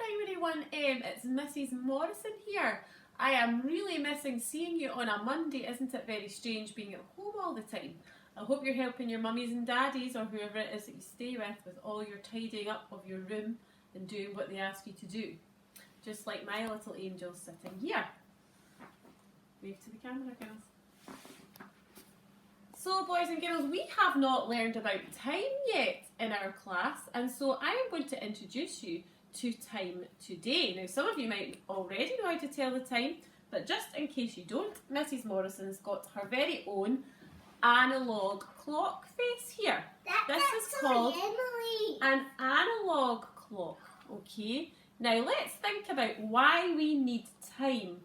Primary 1M, it's Mrs. Morrison here. I am really missing seeing you on a Monday. Isn't it very strange being at home all the time? I hope you're helping your mummies and daddies or whoever it is that you stay with all your tidying up of your room and doing what they ask you to do. Just like my little angel sitting here. Wave to the camera, girls. So boys and girls, we have not learned about time yet in our class, and so I am going to introduce you to time today. Now some of you might already know how to tell the time, but just in case you don't, Mrs. Morrison's got her very own analogue clock face here. This is called an analogue clock, okay? Now let's think about why we need time.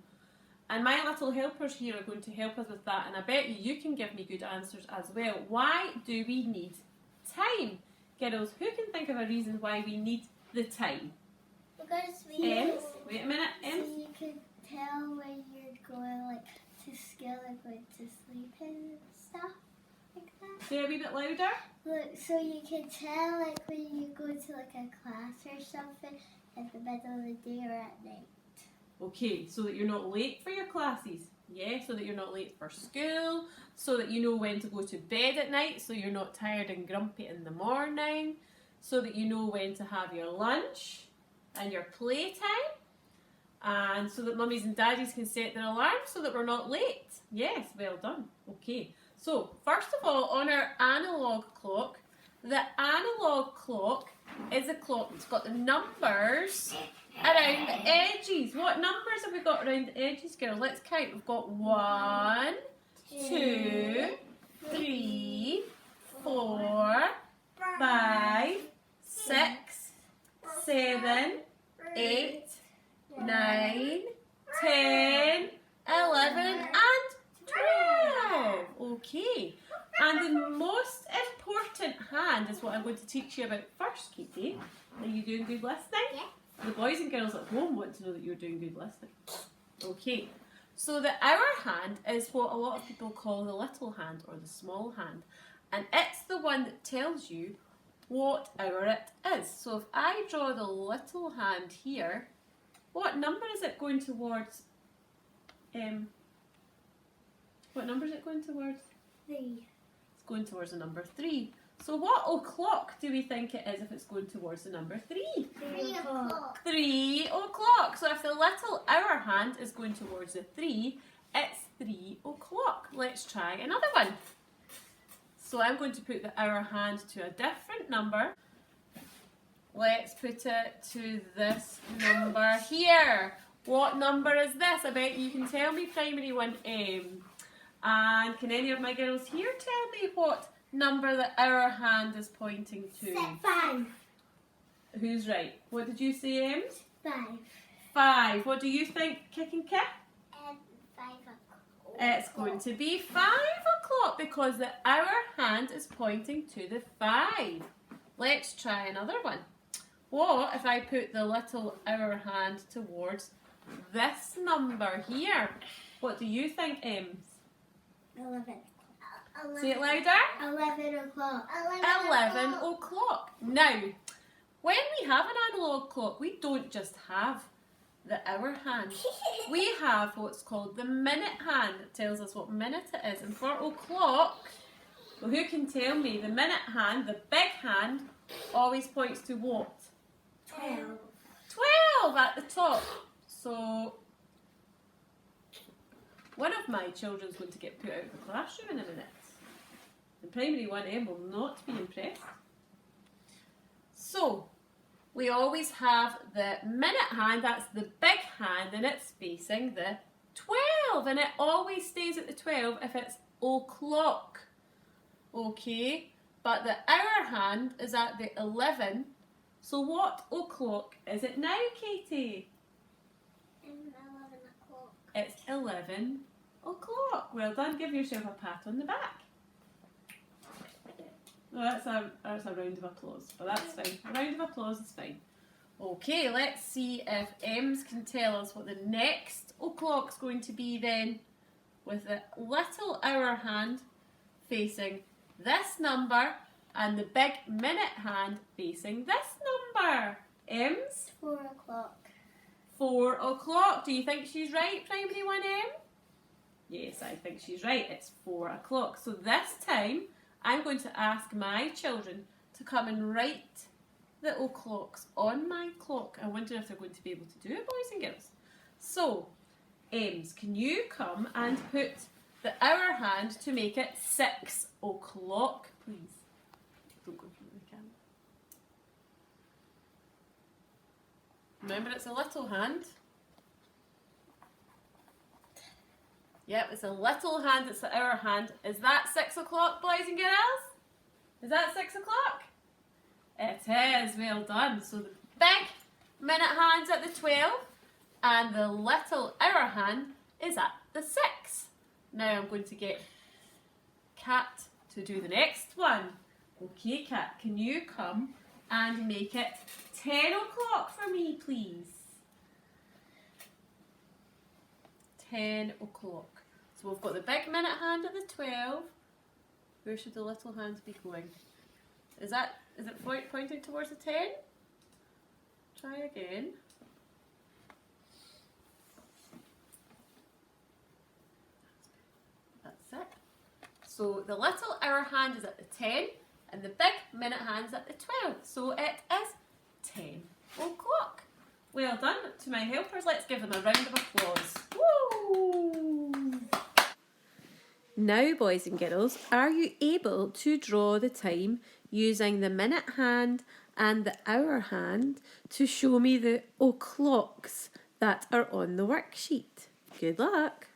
And my little helpers here are going to help us with that, and I bet you can give me good answers as well. Why do we need time? Girls, who can think of a reason why we need the time? Because wait a minute, so you can tell when you're going like to school or going to sleep and stuff like that. Say a wee bit louder. Look, so you can tell like when you go to like a class or something in the middle of the day or at night. Okay, so that you're not late for your classes. Yeah, so that you're not late for school, so that you know when to go to bed at night, so you're not tired and grumpy in the morning, so that you know when to have your lunch and your playtime, and so that mummies and daddies can set their alarms so that we're not late. Yes, well done. Okay, so first of all, on our analogue clock, the analogue clock is a clock that's got the numbers around the edges. What numbers have we got around the edges, girls? Let's count. We've got 1, 2, 3, 4, 5, 6, 7, 8, 9, 10, 11 and 12. Okay. And the most important hand is what I'm going to teach you about first, Katie. Are you doing good listening? Yeah. The boys and girls at home want to know that you're doing good listening. Okay, so the hour hand is what a lot of people call the little hand or the small hand. And it's the one that tells you what hour it is. So if I draw the little hand here, what number is it going towards? What number is it going towards? 3. It's going towards the number 3. So what o'clock do we think it is if it's going towards the number 3? 3 o'clock. 3 o'clock. So if the little hour hand is going towards the 3, it's 3 o'clock. Let's try another one. So I'm going to put the hour hand to a different number. Let's put it to this number here. What number is this? I bet you can tell me, Primary 1M. And can any of my girls here tell me what number the hour hand is pointing to? 5. Who's right? What did you say, Ems? 5. 5. What do you think, Kick and Kip? 5 o'clock. It's going to be 5 o'clock because the hour hand is pointing to the 5. Let's try another one. What if I put the little hour hand towards this number here? What do you think, Ems? 11. Say it louder. 11 o'clock. 11 o'clock. Now, when we have an analogue clock, we don't just have the hour hand. We have what's called the minute hand. It tells us what minute it is. And for o'clock, well, who can tell me? The minute hand, the big hand, always points to what? 12. 12 at the top. So, one of my children's going to get put out of the classroom in a minute. And Primary 1M will not be impressed. So, we always have the minute hand, that's the big hand, and it's facing the 12. And it always stays at the 12 if it's o'clock. Okay, but the hour hand is at the 11. So what o'clock is it now, Katie? 11 o'clock. It's 11 o'clock. Well done. Give yourself a pat on the back. Oh, that's a round of applause, but that's fine. A round of applause is fine. Okay, let's see if Ems can tell us what the next o'clock's going to be then, with the little hour hand facing this number and the big minute hand facing this number. Ems? 4 o'clock. 4 o'clock. Do you think she's right, Primary 1M? Yes, I think she's right. It's 4 o'clock. So this time, I'm going to ask my children to come and write the o'clocks on my clock. I wonder if they're going to be able to do it, boys and girls. So, Ems, can you come and put the hour hand to make it 6 o'clock, please? Don't go in front of the camera. Remember, it's a little hand. Yep, it's a little hand, it's the hour hand. Is that 6 o'clock, boys and girls? Is that 6 o'clock? It is, well done. So the big minute hand's at the 12 and the little hour hand is at the 6. Now I'm going to get Kat to do the next one. Okay, Kat, can you come and make it 10 o'clock for me, please? 10 o'clock. So we've got the big minute hand at the 12. Where should the little hands be going? Is it pointing towards the 10? Try again. That's it. So the little hour hand is at the 10 and the big minute hand's at the 12. So it is 10 o'clock. Well done to my helpers. Let's give them a round of applause. Woo! Now, boys and girls, are you able to draw the time using the minute hand and the hour hand to show me the o'clocks that are on the worksheet? Good luck.